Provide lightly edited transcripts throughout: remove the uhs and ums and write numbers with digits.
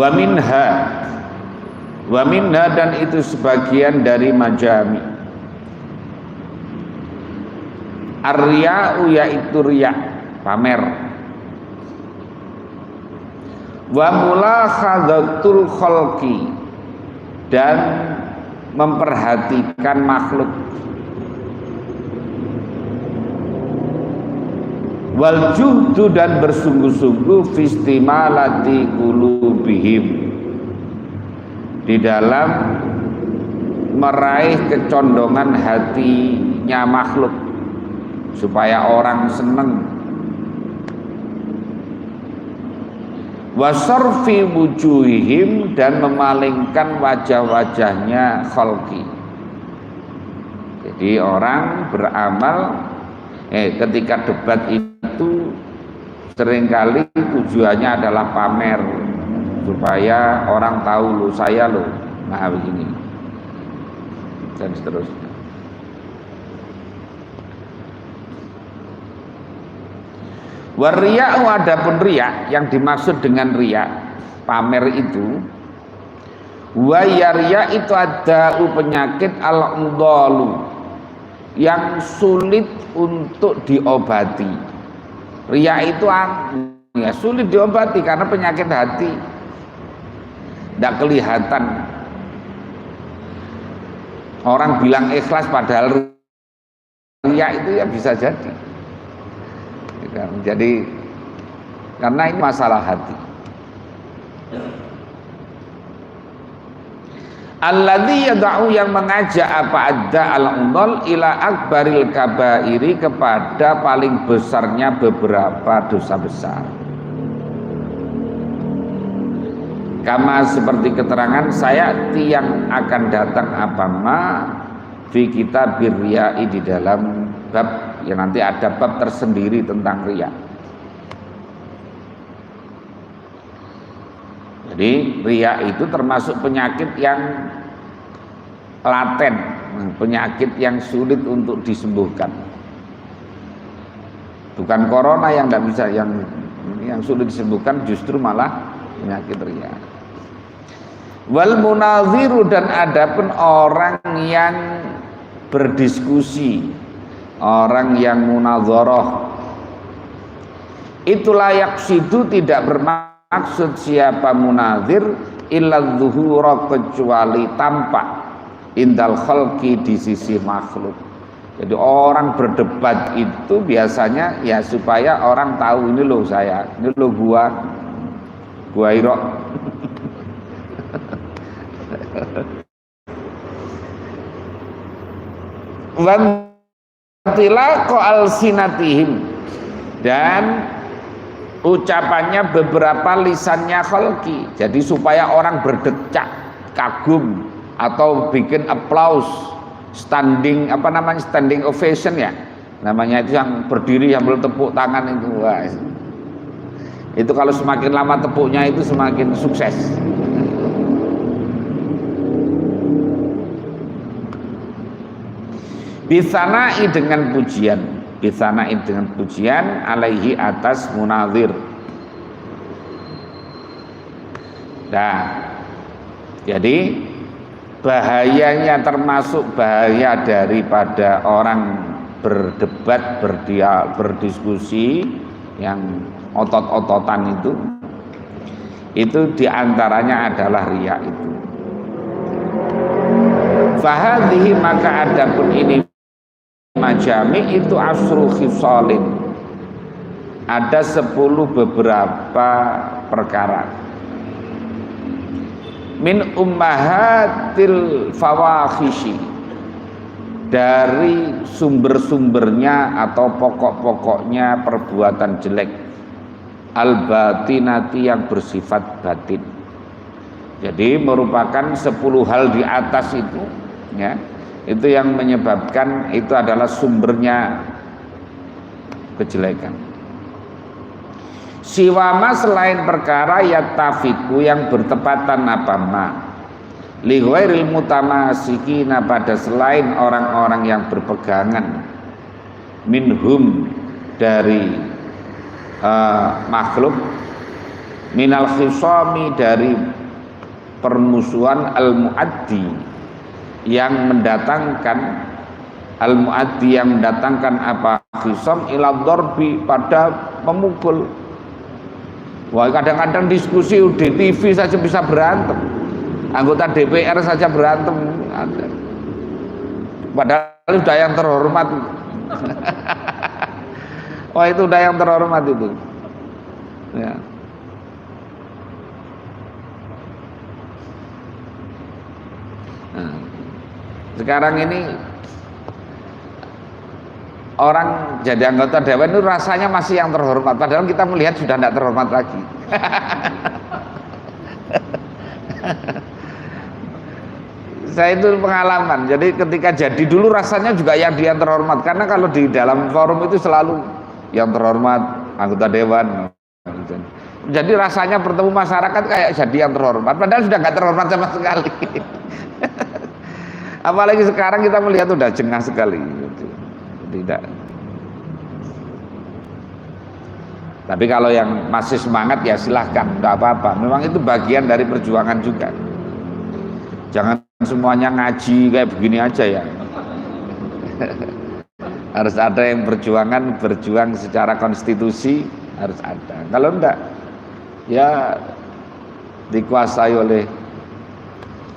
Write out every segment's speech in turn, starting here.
Wa minha dan itu sebagian dari majami. Ar-riya'u yaitu riya, pamer. Wa mulakhadhatul khalqi dan memperhatikan makhluk. Wal juhdu dan bersungguh-sungguh fistimalati qulubihim di dalam meraih kecondongan hatinya makhluk supaya orang seneng. Wasarfi wujuhihim dan memalingkan wajah-wajahnya khalqi. Jadi orang beramal ketika debat itu seringkali tujuannya adalah pamer supaya orang tahu lo saya lo nah begini dan seterusnya. Wariya'u adapun riya, yang dimaksud dengan riya pamer itu, wayarya itu ada penyakit al-undalu yang sulit untuk diobati. Riya itu ya sulit diobati karena penyakit hati, tidak kelihatan. Orang bilang ikhlas padahal riya itu ya bisa jadi. Jadi karena ini masalah hati. Alladzi yad'u yang mengajak apa adda al-undal ila akbaril kabairi kepada paling besarnya beberapa dosa besar. Kama seperti keterangan saya yang akan datang apa ma fi kitabir riya'i di dalam bab ya nanti ada bab tersendiri tentang riya. Jadi riya itu termasuk penyakit yang laten, penyakit yang sulit untuk disembuhkan. Bukan corona yang tidak bisa, yang sulit disembuhkan justru malah penyakit riya. Wal munaziru dan adapun orang yang berdiskusi, orang yang munazarah, itu layak sidu tidak bermaksud siapa munazir illa zuhura kecuali tampak indal khalqi di sisi makhluk. Jadi orang berdebat itu biasanya ya supaya orang tahu ini loh saya, ini loh gua Iro. Tilaqo al-sinatihim dan ucapannya beberapa lisannya khalqi. Jadi supaya orang berdecak kagum atau bikin applause, standing standing ovation ya. Namanya itu yang berdiri yang bertepuk tangan itu. Wah, itu kalau semakin lama tepuknya itu semakin sukses. Bisanai dengan pujian, alaihi atas munazir. Nah, jadi bahayanya termasuk bahaya daripada orang berdebat, berdiskusi yang otot-ototan itu diantaranya adalah riya itu. Fahadhihi maka adapun ini majami itu asru khisalin, ada 10 beberapa perkara min ummahatil fawahishi, dari sumber-sumbernya atau pokok-pokoknya perbuatan jelek, al batinati yang bersifat batin. Jadi merupakan 10 hal di atas itu ya, itu yang menyebabkan itu adalah sumbernya kejelekan. Siwama selain perkara yattafiqu yang bertepatan apa ma li ghairil mutamasikina pada selain orang-orang yang berpegangan minhum dari makhluk minal khisami dari permusuhan al-muaddi yang mendatangkan apa khisam ila dharbi pada memukul. Wah, kadang-kadang diskusi di TV saja bisa berantem, anggota DPR saja berantem ada. Padahal sudah yang terhormat. Wah, itu udah yang terhormat itu ya. Nah, sekarang ini orang jadi anggota dewan itu rasanya masih yang terhormat, padahal kita melihat sudah tidak terhormat lagi. Saya itu pengalaman, jadi ketika jadi dulu rasanya juga yang dia terhormat, karena kalau di dalam forum itu selalu yang terhormat anggota dewan. Jadi rasanya bertemu masyarakat kayak jadi yang terhormat, padahal sudah nggak terhormat sama sekali. Apalagi sekarang kita melihat sudah jengah sekali. Tidak. Tapi kalau yang masih semangat ya silahkan, tidak apa-apa. Memang itu bagian dari perjuangan juga. Jangan semuanya ngaji kayak begini aja ya. Harus ada yang berjuang secara konstitusi, harus ada. Kalau enggak, ya dikuasai oleh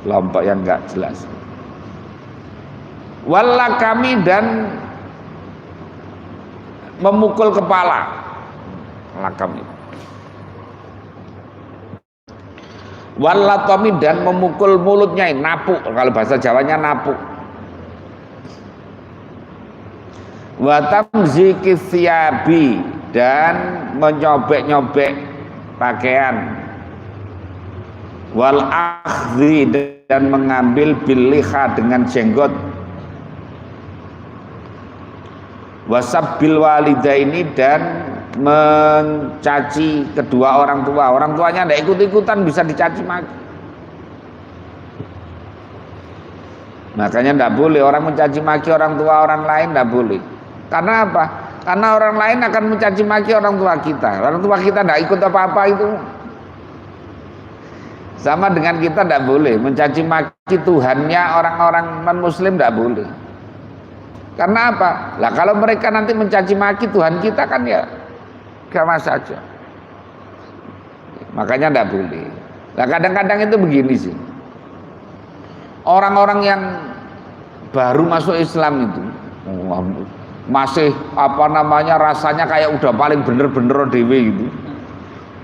kelompok yang enggak jelas. Walla kami dan memukul kepala lakam itu. Wallatomi dan memukul mulutnya, napuk, kalau bahasa Jawanya napuk. Watamziki thiyabi dan menyobek-nyobek pakaian. Wal akhdhi dan mengambil biliha dengan jenggot. Wasabbil walidaini dan mencaci kedua orang tua. Orang tuanya tidak ikut-ikutan bisa dicaci maki. Makanya tidak boleh orang mencaci maki orang tua orang lain, tidak boleh. Karena apa? Karena orang lain akan mencaci maki orang tua kita. Orang tua kita tidak ikut apa-apa itu. Sama dengan kita tidak boleh mencaci maki Tuhannya orang-orang non-muslim, tidak boleh. Karena apa? Lah kalau mereka nanti mencaci maki Tuhan kita kan ya sama saja. Makanya tidak boleh. Nah kadang-kadang itu begini sih. Orang-orang yang baru masuk Islam itu masih rasanya kayak udah paling bener-bener dewe gitu.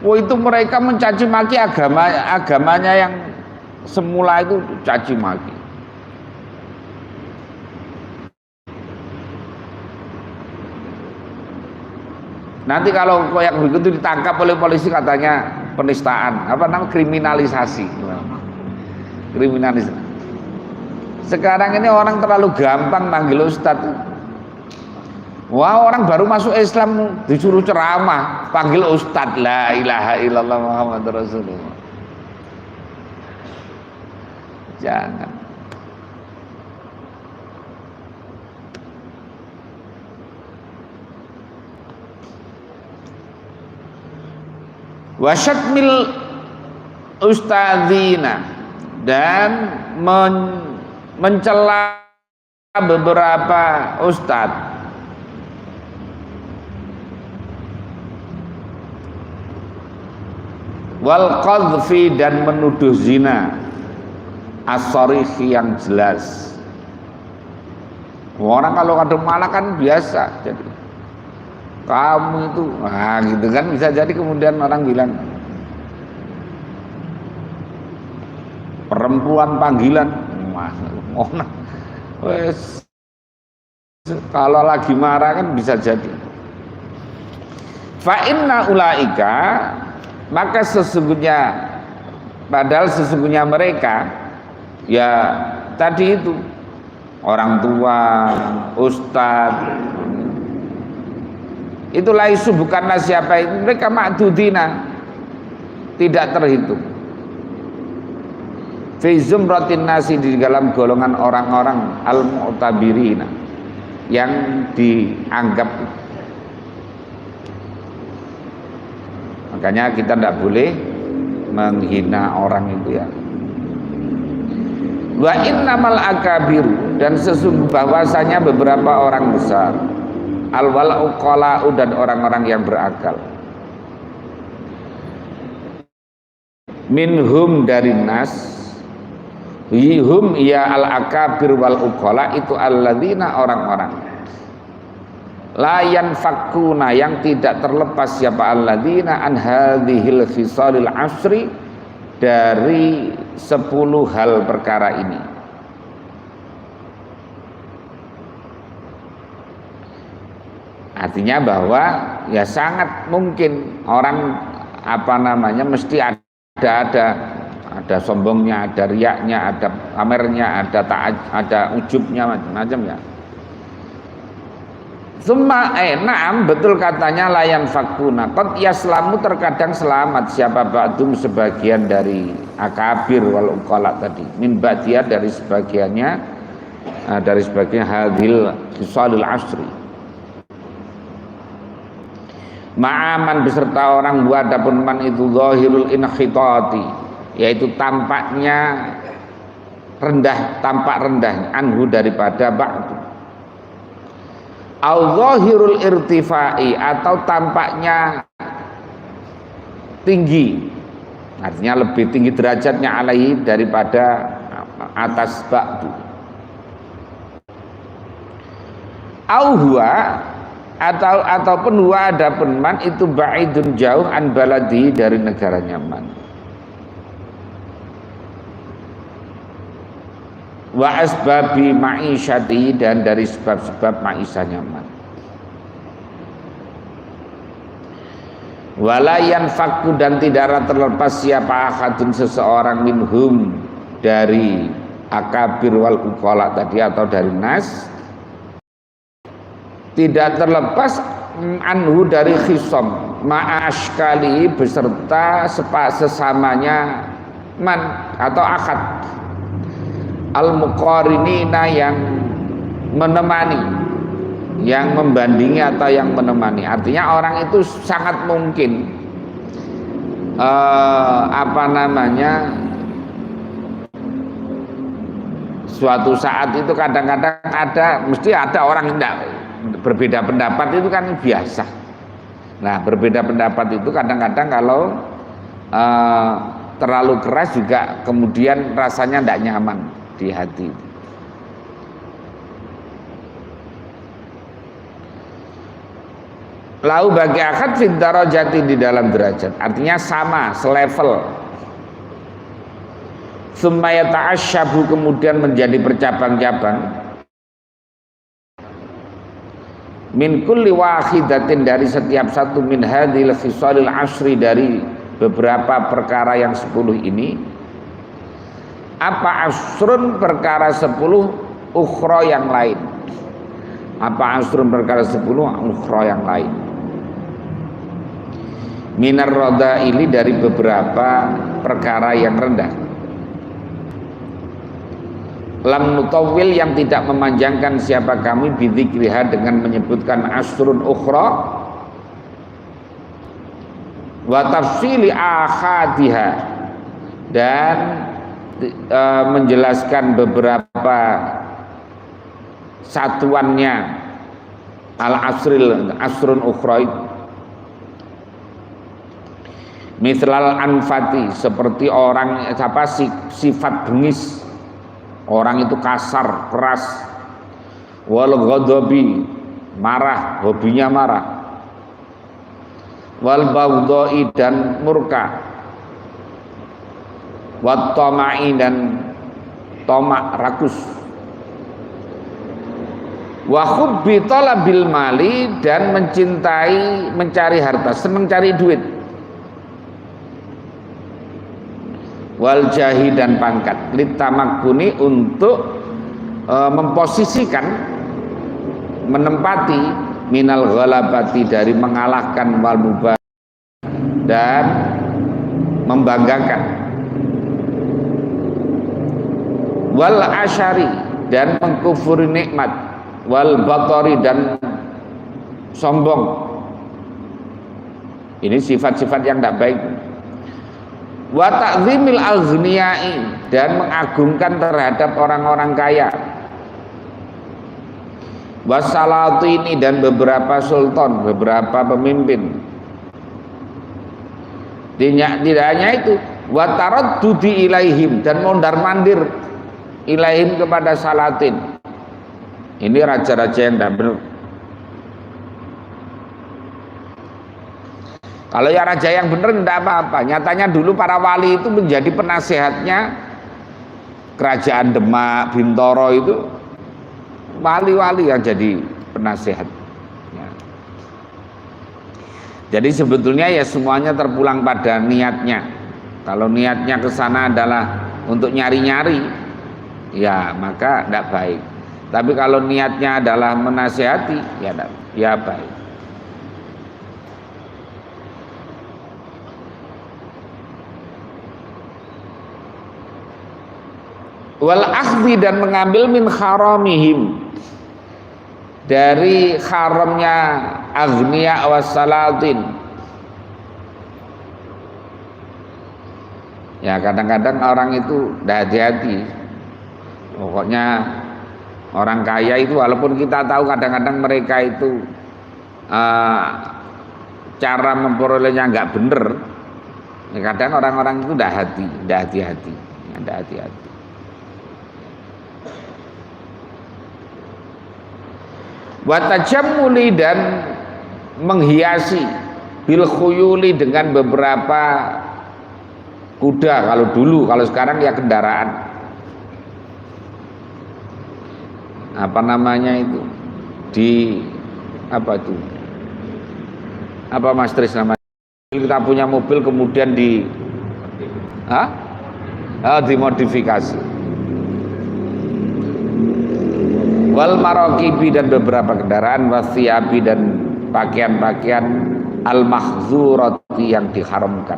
Wah, itu mereka mencaci maki agamanya yang semula itu caci maki. Nanti kalau kayak begitu ditangkap oleh polisi katanya penistaan, kriminalisasi. Kriminalisasi. Sekarang ini orang terlalu gampang manggil ustadz. Wah, orang baru masuk Islam disuruh ceramah, panggil ustadz. La ilaha illallah Muhammadur Rasulullah. Jangan. Wasyatmil ustadzina dan mencela beberapa ustadz. Wal qadhfi dan menuduh zina as-sarihi yang jelas. Orang kalau kadang malah kan biasa jadi kamu itu, gitu kan bisa jadi kemudian orang bilang perempuan panggilan, wes kalau lagi marah kan bisa jadi. Fa inna ulaika, maka padahal sesungguhnya mereka ya tadi itu orang tua, ustadz, itu laisu bukanlah siapa itu, mereka ma'dudina, tidak terhitung. Fi zumratin nasi, di dalam golongan orang-orang al-mu'tabirina yang dianggap Makanya kita tidak boleh menghina orang itu ya. Wa innamal akabiru, dan sesungguhnya bahwasanya beberapa orang besar, al-wal uqala'u, dan orang-orang yang berakal, minhum dari nas, hum ya al-akabir wal uqala, itu alladzina orang-orang, la yanfakuna, yang tidak terlepas siapa alladzina an hadhil khisalil asri, dari 10 hal perkara ini. Artinya bahwa ya sangat mungkin orang mesti ada sombongnya, ada riaknya, ada pamernya, ada ujubnya, macam-macam ya. Summa na'am, betul katanya layan fakuna qad yaslamu, terkadang selamat siapa ba'dum, sebagian dari akabir wal uqala tadi, min ba'diyah, dari sebagian hadhil khisalil asri, ma'aman, beserta orang buat adapun man itu zahirul inkhitati, yaitu tampaknya rendah, tampak rendah, anhu daripada ba'du, al-zahirul irtifai, atau tampaknya tinggi, artinya lebih tinggi derajatnya alaihi, daripada atas ba'du, au huwa, ataupun huwa adapun man itu ba'idun, jauh, an baladi, dari negaranya man, wa asbabi ma'isyati, dan dari sebab-sebab ma'isahnya man, walayan fakku, dan tidak terlepas siapa ahadun, seseorang, minhum, dari akabir wal uqala tadi, atau dari nas, tidak terlepas anhu, dari khisom, ma'ashkali, beserta sesamanya man atau akad, al-muqarinina, yang menemani, yang membandingi atau yang menemani. Artinya orang itu sangat mungkin suatu saat itu kadang-kadang mesti ada orang yang tidak berbeda pendapat, itu kan biasa. Nah, berbeda pendapat itu kadang-kadang kalau terlalu keras juga kemudian rasanya tidak nyaman di hati. Lau bagi akad fid darajati, di dalam derajat, artinya sama, selevel. Summa yata'asyabu, kemudian menjadi bercabang-cabang, min kulli wahidatin, dari setiap satu, min hadhil khisalil asri, dari beberapa perkara yang 10 ini. Apa asrun, perkara 10, ukhra, yang lain. Apa asrun, perkara 10, ukhra, yang lain. Minar radhaili, dari beberapa perkara yang rendah. Lam nutawil, yang tidak memanjangkan siapa kami, bidzikriha, dengan menyebutkan asrun ukhra, wa tafsili akhadiha, dan menjelaskan beberapa satuannya asrun ukhra, mislal anfati, seperti orang sifat bengis, orang itu kasar, keras, wal ghadabi, marah, hobinya marah, wal baghdai, dan murka, wat tama'i, dan tomak, rakus, wa hubbi talabil mali, dan mencintai mencari harta, senang cari duit, wal jahi, dan pangkat, litamakuni, untuk memposisikan, menempati, minal ghalabati, dari mengalahkan, wal mubah, dan membanggakan, wal asyari, dan mengkufuri nikmat, wal batori, dan sombong, Ini sifat-sifat yang tidak baik. Wa ta'zimil aghniyai, dan mengagungkan terhadap orang-orang kaya. Wasalatini, dan beberapa sultan, beberapa pemimpin. Tidak hanya itu, wa taraddudi ilaihim, dan mondar-mandir ilaihim kepada salatin. Ini raja-raja yang tidak benar. Kalau ya raja yang benar tidak apa-apa. Nyatanya dulu para wali itu menjadi penasehatnya kerajaan Demak, Bintoro itu wali-wali yang jadi penasehat. Ya. Jadi sebetulnya ya semuanya terpulang pada niatnya. Kalau niatnya ke sana adalah untuk nyari-nyari, ya maka tidak baik. Tapi kalau niatnya adalah menasehati, ya baik. Wal akhdhi, dan mengambil min haramihim, dari haramnya aghniya wassalatin. Ya kadang-kadang orang itu tidak hati-hati. Pokoknya orang kaya itu, walaupun kita tahu kadang-kadang mereka itu cara memperolehnya nggak bener, ya kadang orang-orang itu tidak hati-hati. Watajammuli, dan menghiasi bil khuyuli, dengan beberapa kuda kalau dulu, kalau sekarang ya kendaraan. Apa namanya itu? Apa Mas Tris namanya? Kita punya mobil kemudian dimodifikasi. Wal marokibi, dan beberapa kendaraan, wasiabi, dan pakaian-pakaian al mahzurati, yang diharamkan.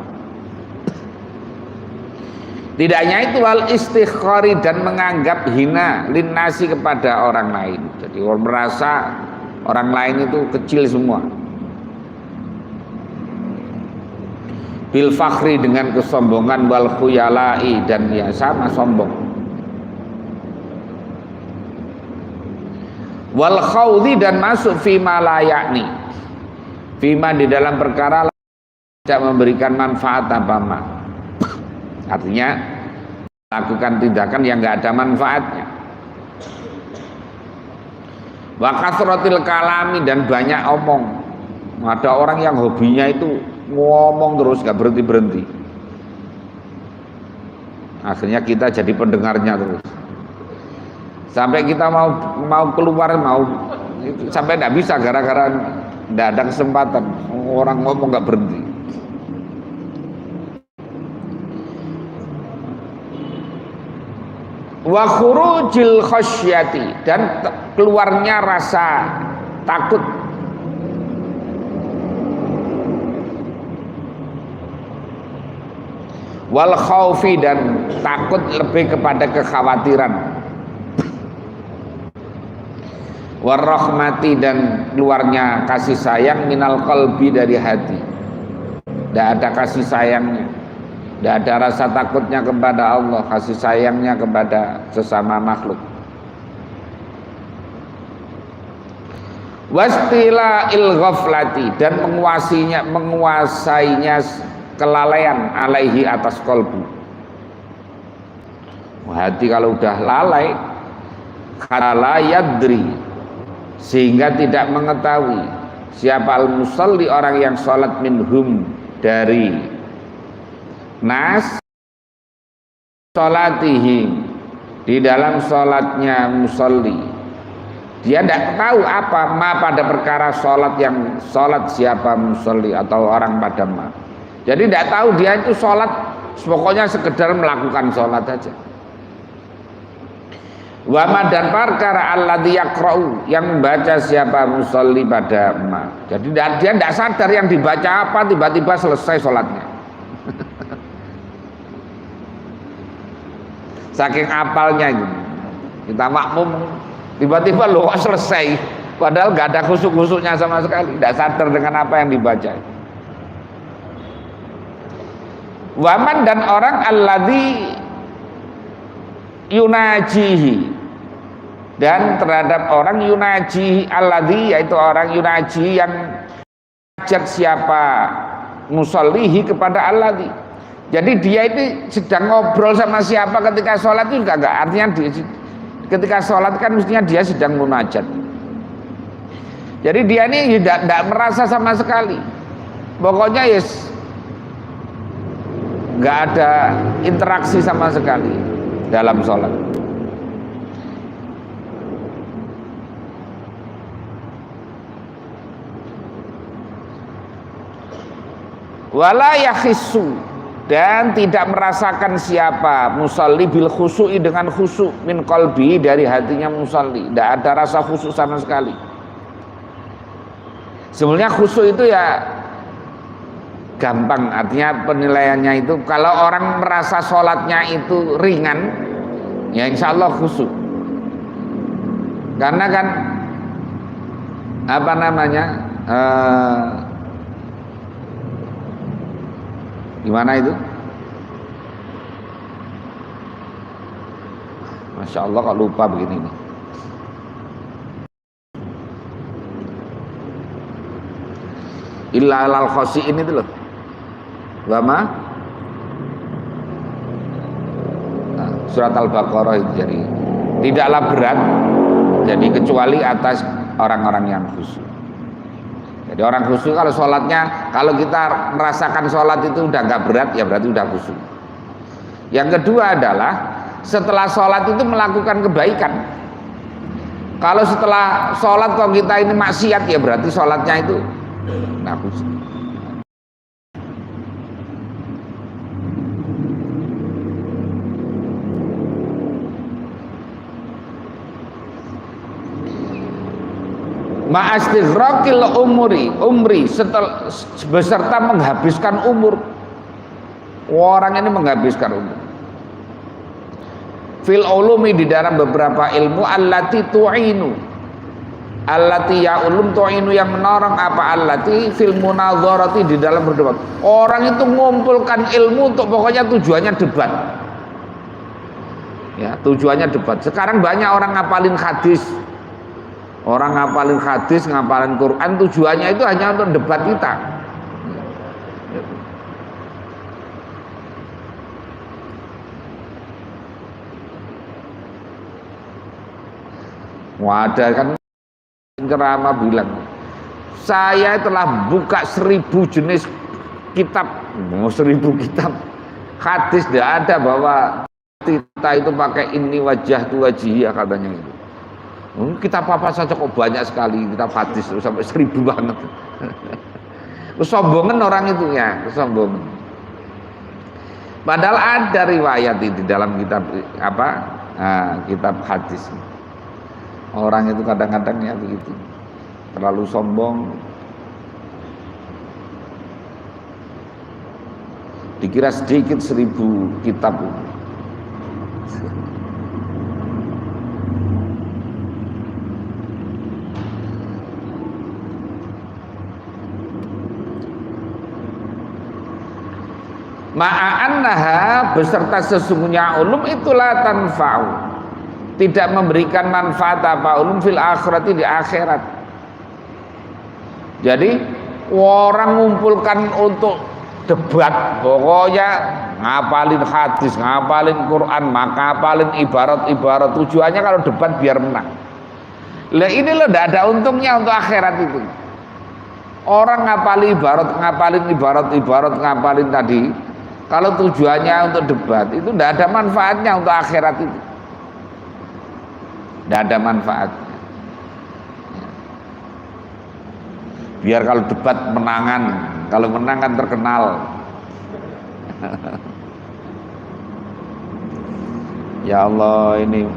Tidak hanya itu, wal istighfari, dan menganggap hina linnasi, kepada orang lain. Jadi orang merasa orang lain itu kecil semua. Bil fakhri, dengan kesombongan, wal khuyalai, dan ya sama sombong. Wal khawdi, dan masuk fima la yakni, fima di dalam perkara tidak memberikan manfaat apa-apa. Artinya lakukan tindakan yang nggak ada manfaatnya. Wa kasratil kalami, dan banyak omong. Ada orang yang hobinya itu ngomong terus nggak berhenti-berhenti. Akhirnya kita jadi pendengarnya terus. Sampai kita mau keluar, sampai tidak bisa gara-gara tidak ada kesempatan. Orang ngomong nggak berhenti. Wa khurujil khasyati, dan keluarnya rasa takut. Wal khaufi, dan takut lebih kepada kekhawatiran. Warahmati, dan keluarnya kasih sayang minal qalbi, dari hati. Tidak ada kasih sayangnya, tidak ada rasa takutnya kepada Allah, kasih sayangnya kepada sesama makhluk. Wastila'il ghaflati, dan menguasainya kelalaian alaihi, atas qalbu. Hati kalau udah lalai, kala yadri, sehingga tidak mengetahui siapa al-musalli, orang yang sholat, minhum, dari nas, sholatihim, di dalam sholatnya musalli. Dia tidak tahu apa pada perkara sholat, yang sholat siapa musalli, atau orang pada ma. Jadi tidak tahu dia itu sholat, pokoknya sekedar melakukan sholat saja. Wama, dan perkara alladzi yaqra'u, yang membaca siapa musalli pada ma. Jadi dia tidak sadar yang dibaca apa, tiba-tiba selesai sholatnya. Saking apalnya itu. Kita makmum, tiba-tiba loh selesai. Padahal nggak ada khusuk-khusuknya sama sekali, tidak sadar dengan apa yang dibaca. Waman dan orang alladzi yunajihi, dan terhadap orang yunaji alladzi, yaitu orang yunaji yang ajak siapa musallihi kepada alladzi. Jadi dia ini sedang ngobrol sama siapa ketika sholat itu enggak, artinya ketika sholat kan mestinya dia sedang munajat. Jadi dia ini tidak merasa sama sekali, pokoknya yes, nggak ada interaksi sama sekali dalam sholat. Wala yakhissu, dan tidak merasakan siapa musalli bil khusu'i, dengan khusu' min qalbi, dari hatinya musalli, tidak ada rasa khusu' sama sekali. Sebenarnya khusu' itu ya gampang, artinya penilaiannya itu kalau orang merasa sholatnya itu ringan, ya insya Allah khusu'. Karena kan apa namanya, gimana itu? Masya Allah kok lupa begini nih. Illa alal khosi'in itu loh. Wama surat Al-Baqarah itu, jadi tidaklah berat jadi kecuali atas orang-orang yang khusyuk. Jadi orang khusyuk kalau sholatnya, kalau kita merasakan sholat itu udah nggak berat, ya berarti udah khusyuk. Yang kedua adalah setelah sholat itu melakukan kebaikan. Kalau setelah sholat kok kita ini maksiat, ya berarti sholatnya itu nggak khusyuk. Ma'astighraqil umri, beserta menghabiskan umur. Orang ini menghabiskan umur fil ulumi, di dalam beberapa ilmu, allati tu'inu, allati ya ulum tu'inu, yang menolong, apa allati fil munadharati, di dalam berdebat. Orang itu mengumpulkan ilmu untuk pokoknya tujuannya debat. Ya, tujuannya debat. Sekarang banyak orang ngapalin hadis. Orang ngapalin hadis, ngapalin Quran, tujuannya itu hanya untuk debat kita. Wadah kan ceramah bilang, saya telah buka 1000 jenis kitab, 1000 kitab hadis, tidak ada bahwa kita itu pakai ini wajah tu wajihiyah, katanya itu. Kitab apa saja kok banyak sekali kitab hadis, sampai 1000 banget. Kesombongan orang itu ya, kesombongan. Padahal ada riwayat di dalam kitab apa? Kitab hadis. Orang itu kadang-kadang ya begitu, terlalu sombong. Dikira sedikit 1000 kitab. Ma'annaha, beserta sesungguhnya ulum itulah tanfa'u, tidak memberikan manfaat apa ulum fil akhirati, di akhirat. Jadi orang ngumpulkan untuk debat, pokoknya ngapalin hadis, ngapalin Quran, ngapalin ibarat-ibarat, tujuannya kalau debat biar menang. Lah ini loh tidak ada untungnya untuk akhirat itu. Orang ngapalin ibarat, ngapalin tadi, kalau tujuannya untuk debat, itu tidak ada manfaatnya untuk akhirat itu. Tidak ada manfaatnya. Biar kalau debat menangan, kalau menang kan terkenal. Ya Allah, ini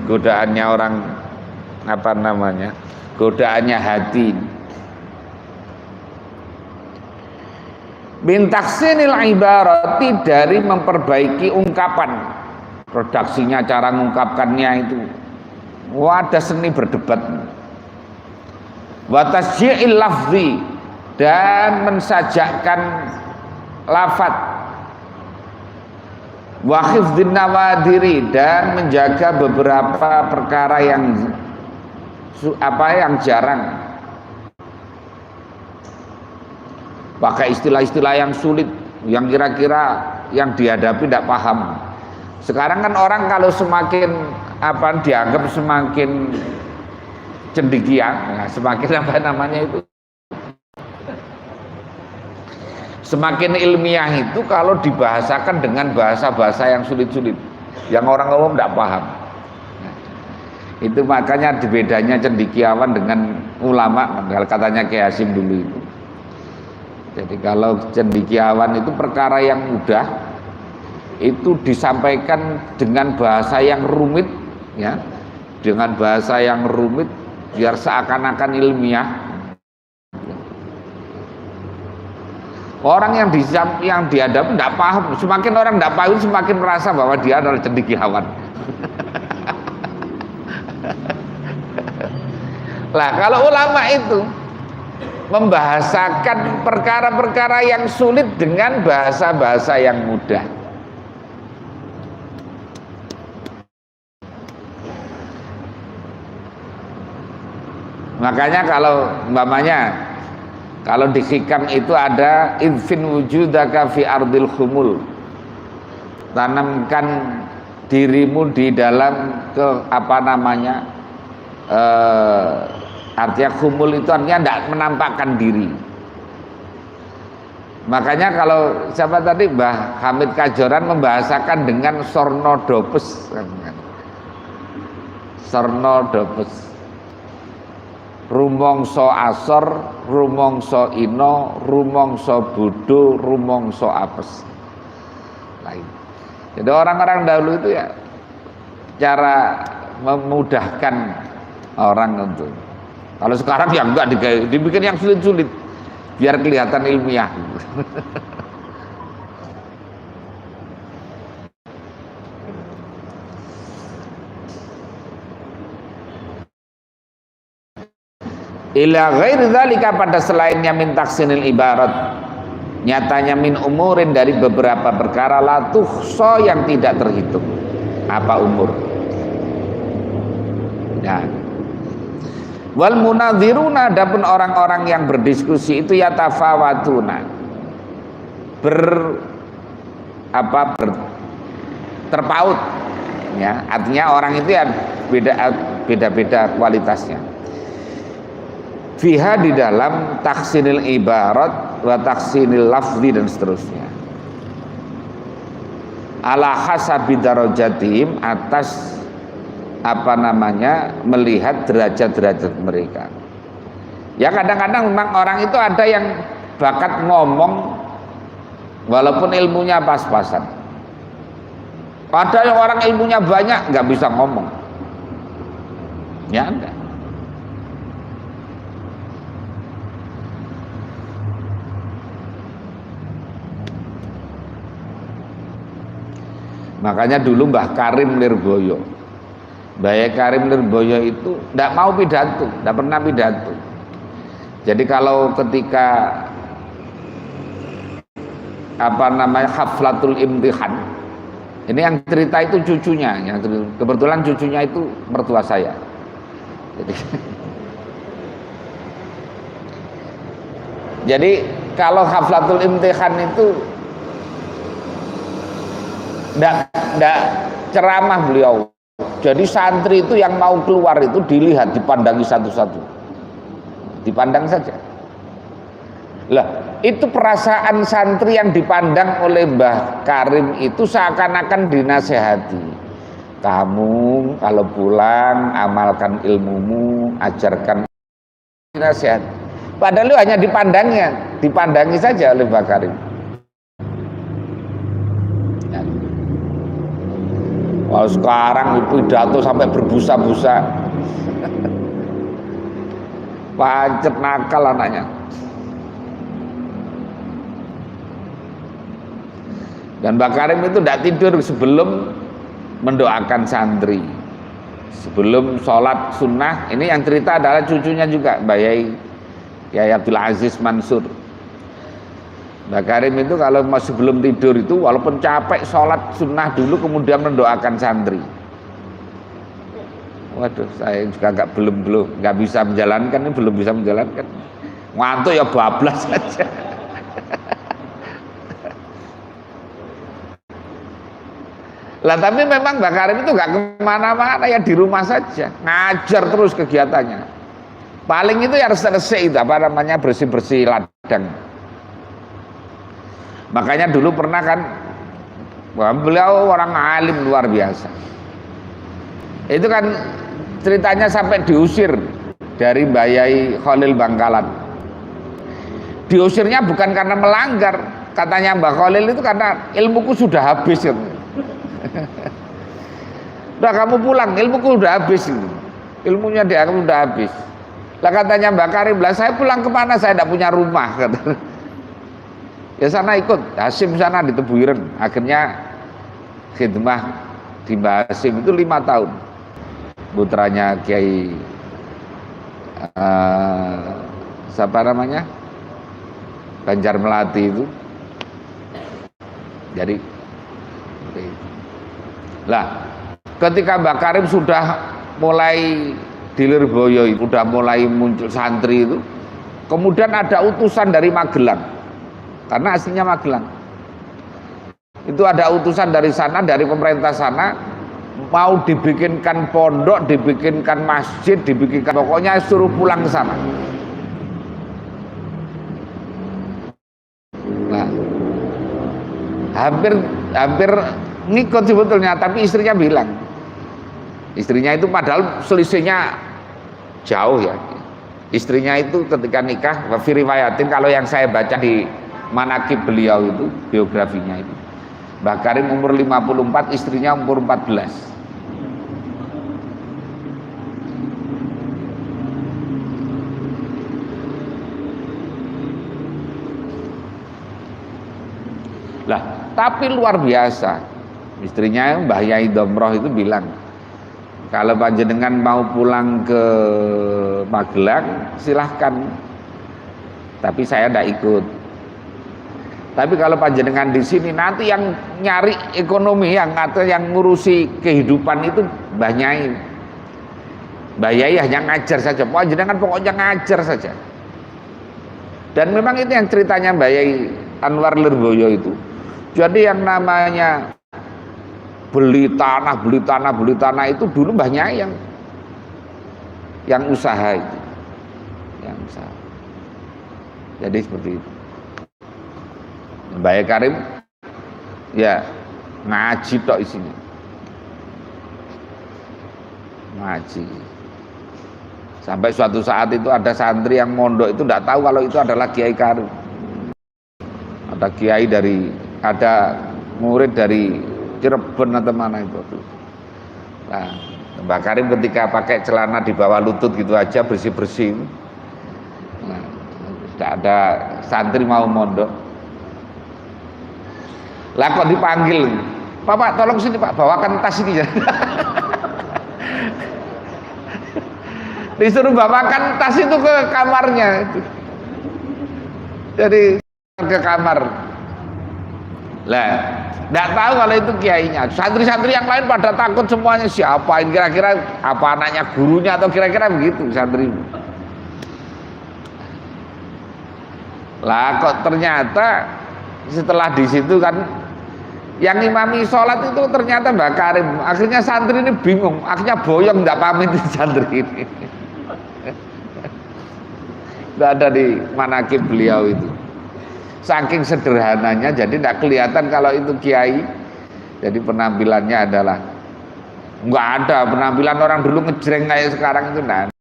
godaannya orang, apa namanya, godaannya hati. Bintaksinil ibarati, dari memperbaiki ungkapan, redaksinya, cara mengungkapkannya itu. Wah, ada seni berdebat. Wa tasyi'il lafzi, dan mensajakkan lafaz. wa hifdzin nawadiri, dan menjaga beberapa perkara yang jarang, pakai istilah-istilah yang sulit, yang kira-kira yang dihadapi tidak paham. Sekarang kan orang kalau semakin dianggap semakin cendekian, semakin semakin ilmiah itu kalau dibahasakan dengan bahasa-bahasa yang sulit-sulit, yang orang umum tidak paham. Itu makanya bedanya cendekiawan dengan ulama, katanya Kiai Hasyim dulu itu. Jadi kalau cendekiawan itu perkara yang mudah itu disampaikan dengan bahasa yang rumit, ya, dengan bahasa yang rumit biar seakan-akan ilmiah. Orang yang dihadapi tidak paham, semakin orang tidak paham semakin merasa bahwa dia adalah cendekiawan. Lah kalau ulama itu membahasakan perkara-perkara yang sulit dengan bahasa-bahasa yang mudah. Makanya kalau umpamanya kalau di hikam itu ada idfin wujudaka fi ardil khumul, tanamkan dirimu di dalam artinya khumul itu artinya tidak menampakkan diri. Makanya kalau siapa tadi Mbah Hamid Kajoran membahasakan dengan sornodopes, rumongso asor, rumongso ino, rumongso budo, rumongso apes. Lain. Jadi orang-orang dahulu itu ya cara memudahkan orang untuk. Kalau sekarang ya enggak dibikin yang sulit-sulit biar kelihatan ilmiah. Ila ghairi dzalika, pada selainnya min taksinil ibarat, nyatanya min umurin dari beberapa perkara la tuhsa yang tidak terhitung. Apa umur? Ya. Wal munadziruna, adapun orang-orang yang berdiskusi itu yatafawatuna, terpaut, ya, artinya orang itu ya beda-beda kualitasnya. Fiha, di dalam taksinil ibarat wa taksinil lafzi dan seterusnya, ala hasabi darajatihim, atas melihat derajat-derajat mereka. Ya kadang-kadang memang orang itu ada yang bakat ngomong walaupun ilmunya pas-pasan. Ada yang orang ilmunya banyak nggak bisa ngomong. Ya enggak. Makanya dulu Mbah Karim Lirboyo, Mbah Karim Lirboyo itu tidak mau pidato, tidak pernah pidato. Jadi kalau ketika haflatul imtihan, ini yang cerita itu cucunya, kebetulan cucunya itu mertua saya. Jadi kalau haflatul imtihan itu tidak ceramah beliau. Jadi santri itu yang mau keluar itu dilihat, dipandangi satu-satu, dipandang saja. Lah itu perasaan santri yang dipandang oleh Mbah Karim itu seakan-akan dinasehati. Kamu kalau pulang amalkan ilmumu, ajarkan, nasihat. Padahal itu hanya dipandangi saja oleh Mbah Karim. Wah, sekarang itu pidato sampai berbusa-busa. Pancet nakal anaknya. Dan Mbak Karim itu tidak tidur sebelum mendoakan santri, sebelum sholat sunnah. Ini yang cerita adalah cucunya juga, Mbak Yai Abdul Aziz Mansur. Mbak Karim itu kalau masih belum tidur itu walaupun capek sholat sunnah dulu kemudian mendoakan santri. Waduh, saya juga nggak bisa menjalankan, ini belum bisa menjalankan. Ngantuk ya bablas saja. Lah tapi memang Mbak Karim itu nggak kemana-mana, ya di rumah saja, ngajar terus kegiatannya. Paling itu ya resik itu apa namanya, bersih-bersih ladang. Makanya dulu pernah kan, beliau orang alim luar biasa. Itu kan ceritanya sampai diusir dari Mbak Yai Khalil Bangkalan. Diusirnya bukan karena melanggar, katanya Mbak Khalil itu karena ilmuku sudah habis. Udah kamu pulang, ilmuku udah habis. Ilmunya dia udah habis. Lah katanya Mbak Karim, lah saya pulang kemana? Saya tidak punya rumah. Ya sana ikut Hasim sana di Tebuireng. Akhirnya khidmah di Mbak Hasim itu 5 tahun. Putranya Kiai siapa namanya, Banjar Melati itu. Jadi lah ketika Mbak Karim sudah mulai di Lirboyo, sudah mulai muncul santri itu, kemudian ada utusan dari Magelang, karena aslinya Magelang. Itu ada utusan dari sana, dari pemerintah sana, mau dibikinkan pondok, dibikinkan masjid, dibikinkan, pokoknya suruh pulang ke sana. Nah, hampir ngikut sebetulnya, tapi istrinya bilang, istrinya itu padahal selisihnya jauh ya. Istrinya itu ketika nikah, wafiriwayatin, kalau yang saya baca di manakib beliau itu, biografinya itu, Mbak Karim umur 54, istrinya umur 14. Lah, tapi luar biasa. Istrinya Mbah Yai Domroh itu bilang, kalau panjenengan mau pulang ke Magelang silahkan, tapi saya tidak ikut. Tapi kalau panjenengan di sini, nanti yang nyari ekonomi, yang ngurusi kehidupan itu Mbah Yai. Mbah Yai hanya ngajar saja, panjenengan pokoknya ngajar saja. Dan memang itu yang ceritanya Mbah Yai Anwar Lirboyo itu. Jadi yang namanya beli tanah itu dulu Mbah Yai yang usaha itu, yang usaha. Jadi seperti itu. Mbak Yai Karim ya ngaji tok isinya, ngaji. Sampai suatu saat itu ada santri yang mondok itu tidak tahu kalau itu adalah Kiai Karim. Ada kiai dari, ada murid dari Cirebon atau mana itu. Nah, Mbak Karim ketika pakai celana di bawah lutut gitu aja, bersih-bersih. Nah, tidak ada santri mau mondok. Lah kok dipanggil, Pak tolong sini Pak, bawakan tas ini ya. Disuruh bawakan tas itu ke kamarnya. Jadi ke kamar. Lah, tidak tahu kalau itu kiainya. Santri-santri yang lain pada takut semuanya, siapa ini kira-kira, apa anaknya gurunya atau kira-kira begitu santri. Lah kok ternyata setelah di situ kan yang imami sholat itu ternyata Mbak Karim. Akhirnya santri ini bingung, akhirnya boyong tidak pamit di santri ini. Tidak ada di manakib beliau itu. Saking sederhananya, jadi tidak kelihatan kalau itu kiai. Jadi penampilannya adalah nggak ada penampilan orang dulu ngejreng kayak sekarang itu. Nah,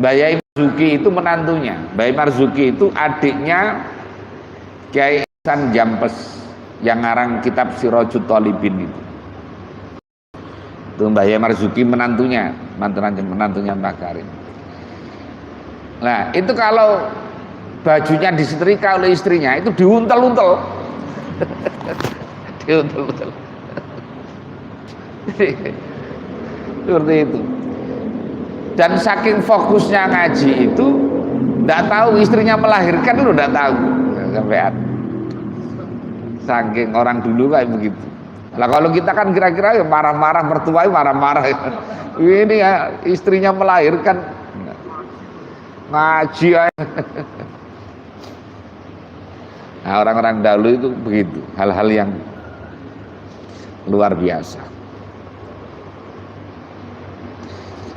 Mbak Yai Marzuki itu menantunya. Mbak Yai Marzuki itu adiknya Kiai Ihsan Jampes yang ngarang kitab Sirajut Thalibin itu. Itu Mbak Yai Marzuki menantunya Mbak Karim. Nah, itu kalau bajunya disetrika oleh istrinya itu diuntel-untel. Diuntel-untel. Seperti itu. Dan saking fokusnya ngaji itu, Nggak tahu istrinya melahirkan lu nggak tahu sampean. Saking orang dulu kayak begitu. Lah kalau kita kan kira-kira ya marah-marah, mertuai marah-marah. Ini ya istrinya melahirkan ngaji ya. Nah, orang-orang dahulu itu begitu, hal-hal yang luar biasa.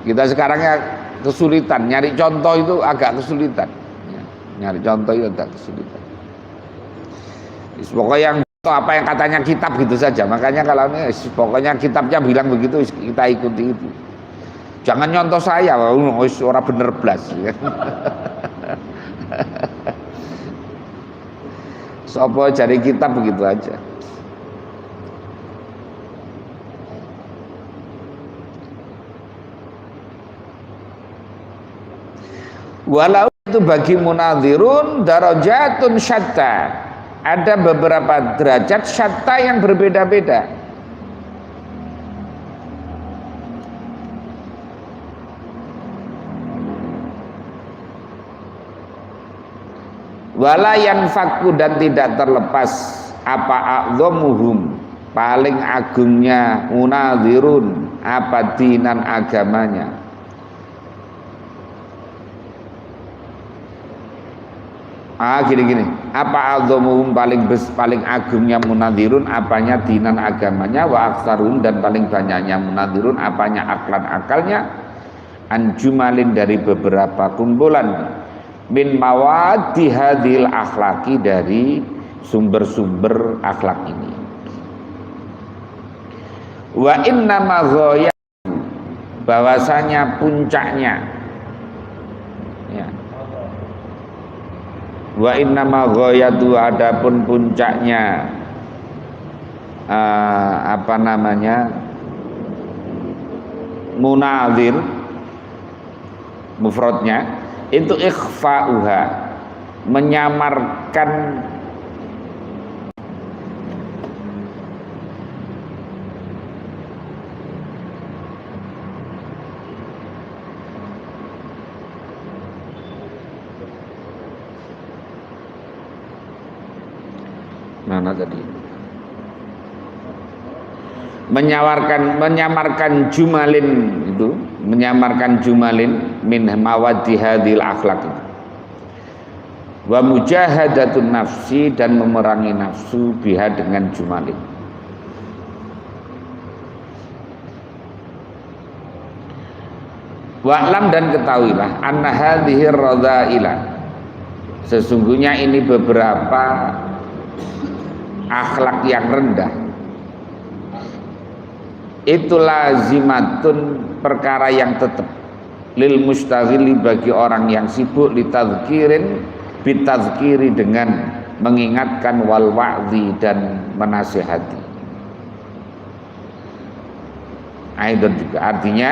Kita sekarang ya kesulitan, nyari contoh itu agak kesulitan. Nyari contoh itu agak kesulitan. Pokoknya yang apa yang katanya kitab gitu saja. Makanya kalau ini pokoknya kitabnya bilang begitu kita ikuti itu. Jangan nyontoh saya, orang bener blas. Sopo cari kitab begitu aja. Walau itu bagi munadzirun darajatun syatta. Ada beberapa derajat syatta yang berbeda-beda. Wala yanfaku dan tidak terlepas apa a'dhamuhum paling agungnya munadzirun apa dinan agamanya. Gini apa a'dhamuhum paling agungnya munadzirun apanya dinan agamanya wa aktsaruhum dan paling banyaknya munadzirun apanya aklan akalnya anjumalin dari beberapa kumpulan min mawadi hadhil akhlaki dari sumber-sumber akhlak ini. Wa inna ma bahwasanya puncaknya ya. Wa inna ma ghayatu adapun puncaknya apa namanya munadzir mufradnya itu ikhfa'uha menyamarkan mana tadi menyamarkan jumalin itu menyamarkan jumalin min mawaddi hadhil akhlaq wa mujahadatun nafsi dan memerangi nafsu biha dengan jumalin. Wa'lam dan ketahuilah anna hadhihi radha'ila sesungguhnya ini beberapa akhlak yang rendah itu lazimatun perkara yang tetap lil mustaghili bagi orang yang sibuk litadzkirin bitadzkiri dengan mengingatkan wal wa'zi dan menasihati. Aidan juga artinya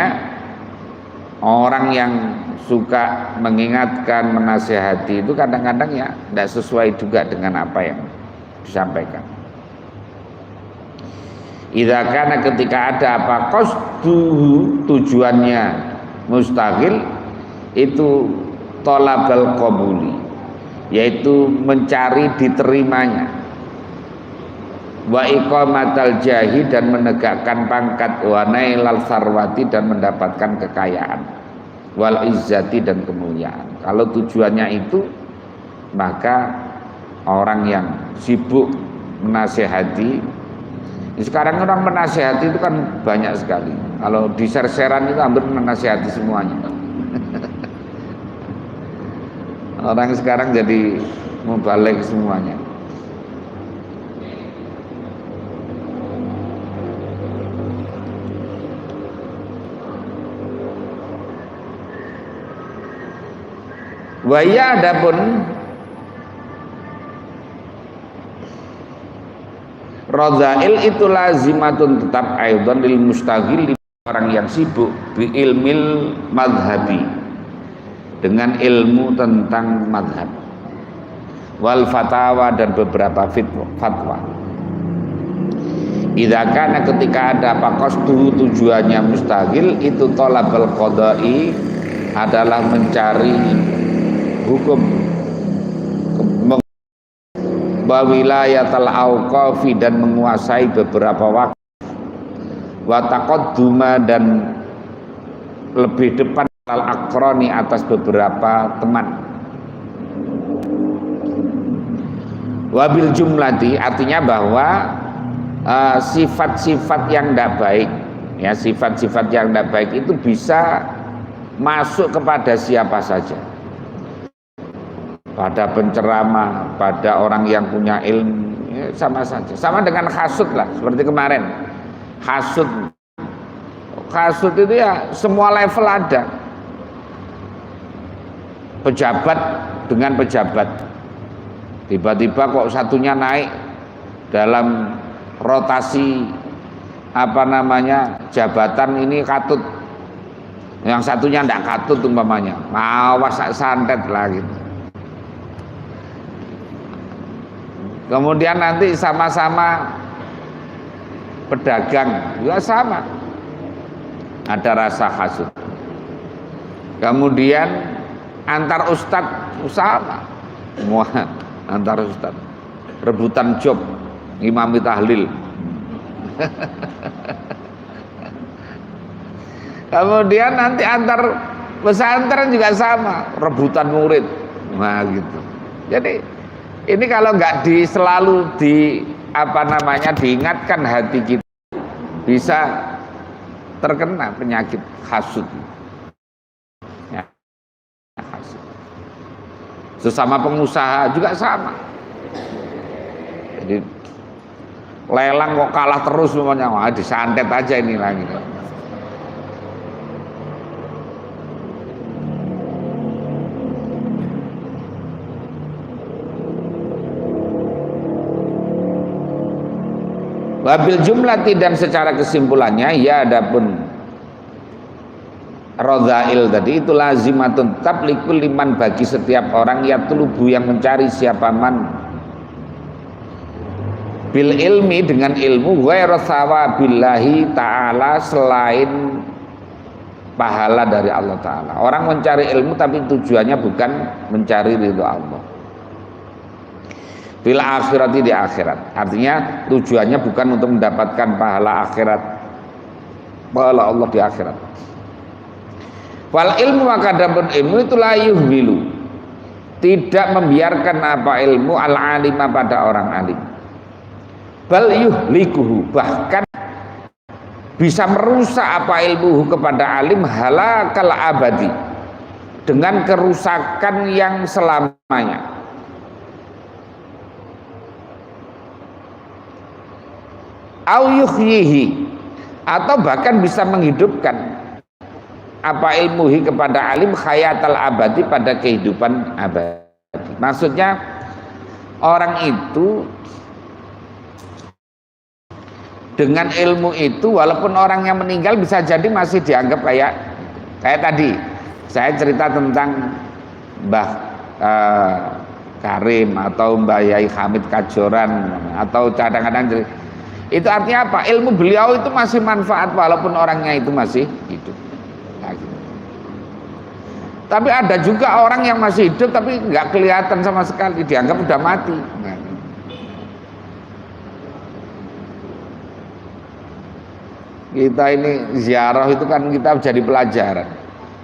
orang yang suka mengingatkan menasihati itu kadang-kadang ya tidak sesuai juga dengan apa yang disampaikan. Idza kana ketika ada apa qasduhu tujuannya mustaghil itu talabal qabuli yaitu mencari diterimanya wa iqamatal jahi dan menegakkan pangkat wa nailal sarwati dan mendapatkan kekayaan wal izzati dan kemuliaan. Kalau tujuannya itu maka orang yang sibuk menasehati. Sekarang orang menasehati itu kan banyak sekali. Kalau di ser-seran itu hampir menasehati semuanya. Orang sekarang jadi mubalik semuanya. Waya adapun radha'il itu lazimatun tetap aidan lil mustaghil orang yang sibuk bi ilmil madhabi dengan ilmu tentang madhab wal fatawa dan beberapa fatwa. Idza kana ketika ada apa qasdu tujuannya mustaghil itu talabul qada'i adalah mencari hukum wilayatul auqafi dan menguasai beberapa waktu, wa taqadduma dan lebih depan al aqrani atas beberapa teman. Wabil jumlati artinya bahwa sifat-sifat yang tidak baik, ya sifat-sifat yang tidak baik itu bisa masuk kepada siapa saja, pada penceramah, pada orang yang punya ilmu, ya, sama saja, sama dengan hasud lah, seperti kemarin hasud itu ya semua level ada, pejabat dengan pejabat, tiba-tiba kok satunya naik dalam rotasi jabatan ini katut, yang satunya tidak katut umpamanya, awas santet lah gitu. Kemudian nanti sama-sama pedagang juga sama, ada rasa hasud. Kemudian antar ustadz sama, semua antar ustadz rebutan job imami tahlil. Kemudian nanti antar pesantren juga sama, rebutan murid. Nah gitu. Jadi ini kalau nggak selalu diingatkan hati kita, bisa terkena penyakit hasud. Ya, hasud. Sesama pengusaha juga sama. Jadi lelang kok kalah terus semuanya, wah disantet aja ini lagi. Wabil jumlati dan secara kesimpulannya ya adapun radzail tadi itu lazimatun tetap likulli man bagi setiap orang yatlubu yang mencari siapa man bil ilmi dengan ilmu ghairu thawabillahi ta'ala selain pahala dari Allah Ta'ala. Orang mencari ilmu tapi tujuannya bukan mencari ridho Allah. Bil akhirati di akhirat, artinya tujuannya bukan untuk mendapatkan pahala akhirat, pahala Allah di akhirat. Wal ilmu maka adapun ilmu itu la yuhmilu, tidak membiarkan apa ilmu al alima pada orang alim, bal yuhlikuhu, bahkan bisa merusak apa ilmuhu kepada alim halakal abadi, dengan kerusakan yang selamanya. Au yuhyihi, atau bahkan bisa menghidupkan apa ilmuhi kepada alim khayatal abadi, pada kehidupan abadi. Maksudnya orang itu dengan ilmu itu walaupun orang yang meninggal bisa jadi masih dianggap kayak tadi saya cerita tentang Mbah Karim atau Mbah Yai Hamid Kajoran, atau kadang-kadang itu artinya apa? Ilmu beliau itu masih manfaat walaupun orangnya itu masih hidup. Nah, gitu. Tapi ada juga orang yang masih hidup tapi nggak kelihatan sama sekali, dianggap udah mati. Nah, kita ini ziarah itu kan kita jadi pelajaran.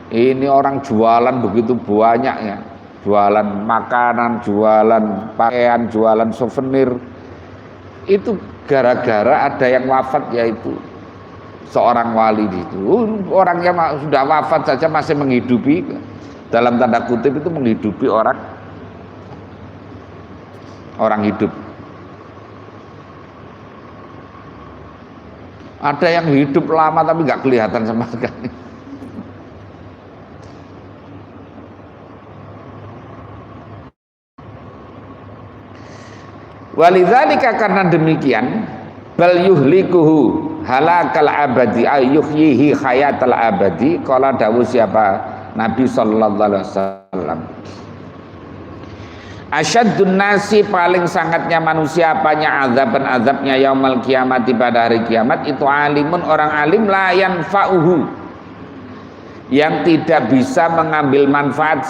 Ini orang jualan begitu banyaknya, jualan makanan, jualan pakaian, jualan souvenir. Itu gara-gara ada yang wafat, yaitu seorang wali itu. Orang yang sudah wafat saja masih menghidupi, dalam tanda kutip itu menghidupi orang hidup. Ada yang hidup lama tapi nggak kelihatan sama sekali. Walidzalika, karena demikian, bal yuhlikuhu halakal abadi ayyuhyihi khayatal abadi, qala dawuh siapa Nabi sallallahu alaihi wasallam, asyaddun nasi, paling sangatnya manusia apanya, azabnya yaumul kiamati, pada hari kiamat itu alimun, orang alim la yanfa'uhu, yang tidak bisa mengambil manfaat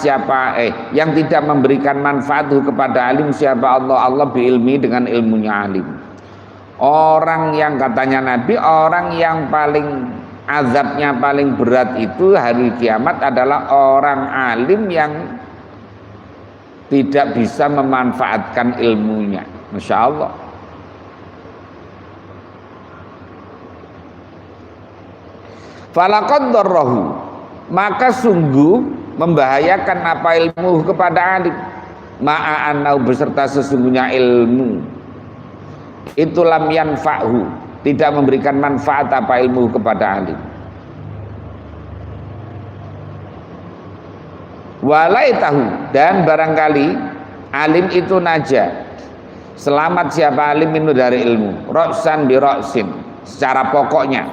yang tidak memberikan manfaat kepada alim siapa Allah biilmi dengan ilmunya alim. Orang yang katanya Nabi, orang yang paling azabnya paling berat itu hari kiamat adalah orang alim yang tidak bisa memanfaatkan ilmunya. Masya Allah. Falaqad darrahu, maka sungguh membahayakan apa ilmu kepada alim, ma'anau beserta sesungguhnya ilmu itu lam yanfa'hu, tidak memberikan manfaat apa ilmu kepada alim. Walaitahu, dan barangkali alim itu naja, selamat siapa alim itu dari ilmu, roksan bi roksin, secara pokoknya.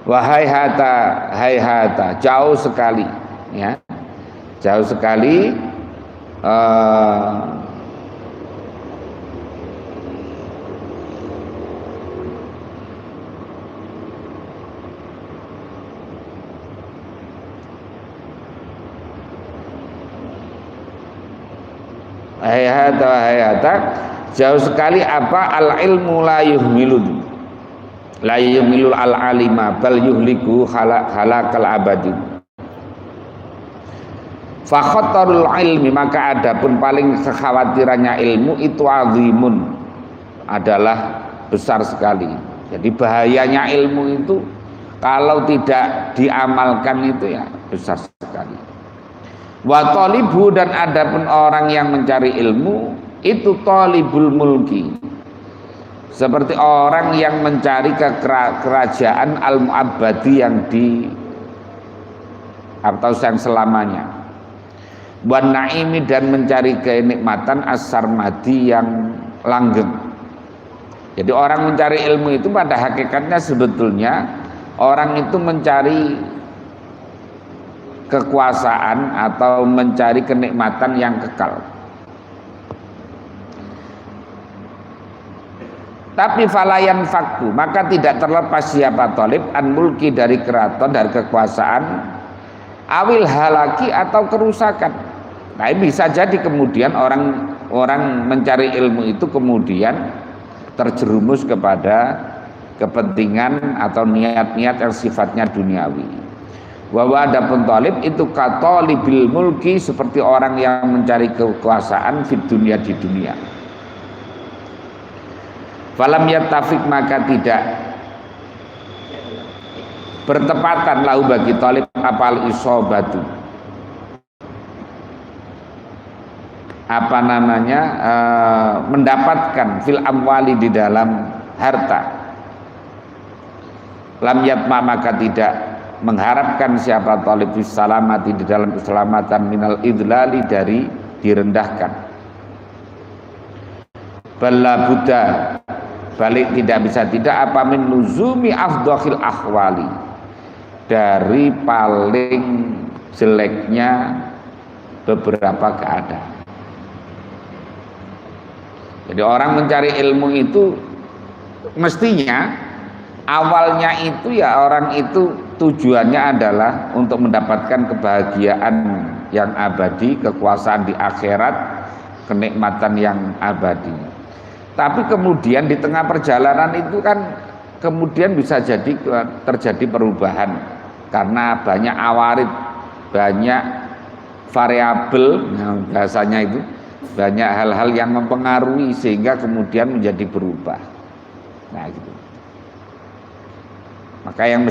Wahai hata, jauh sekali, ya, jauh sekali. Hayata, jauh sekali apa al ilmu la yuhmilun, la yuhmilul al alima bal yuhliku halakal abadi. Fa khatarul ilmi, maka adapun paling kekhawatirannya ilmu itu azimun, adalah besar sekali. Jadi bahayanya ilmu itu kalau tidak diamalkan itu ya besar sekali. Wa talibu, dan adapun orang yang mencari ilmu itu talibul mulki, seperti orang yang mencari kerajaan al-mu'abbadi yang atau yang selamanya. Wan naimi, dan mencari kenikmatan as-sarmadi yang langgeng. Jadi orang mencari ilmu itu pada hakikatnya sebetulnya orang itu mencari kekuasaan atau mencari kenikmatan yang kekal. Tapi falayan fakku, maka tidak terlepas siapa talib an mulki, dari keraton, dari kekuasaan, awil halaki, atau kerusakan. Nah, bisa jadi kemudian orang mencari ilmu itu kemudian terjerumus kepada kepentingan atau niat-niat yang sifatnya duniawi. Wa adapun talib itu katolibil mulki, seperti orang yang mencari kekuasaan fid dunia, di dunia. Falam yattafiq, maka tidak bertepatan lahu bagi talib apal isobatu, mendapatkan fil amwali, di dalam harta. Lam yatma, maka tidak mengharapkan siapa talib fis salamati, di dalam keselamatan minal idlali, dari direndahkan. Bala buddha, balik tidak bisa tidak apa min luzumi afdhil ahwali, dari paling jeleknya beberapa keadaan. Jadi orang mencari ilmu itu mestinya awalnya itu ya orang itu tujuannya adalah untuk mendapatkan kebahagiaan yang abadi, kekuasaan di akhirat, kenikmatan yang abadi. Tapi kemudian di tengah perjalanan itu kan kemudian bisa jadi terjadi perubahan karena banyak awarid, banyak variabel, bahasanya itu banyak hal-hal yang mempengaruhi sehingga kemudian menjadi berubah. Nah gitu. Maka yang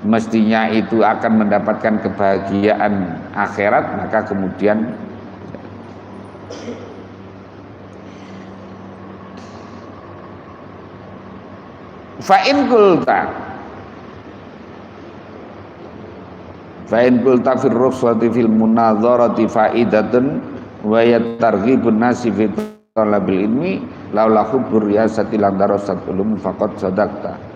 mestinya itu akan mendapatkan kebahagiaan akhirat, maka kemudian fa'in kulta fil rukhsati fil munadharati fa'idatun wa yatarghibun nasi fi talabil ilmi laula hubbur riyasati lan darasat ulum faqad sadaqta.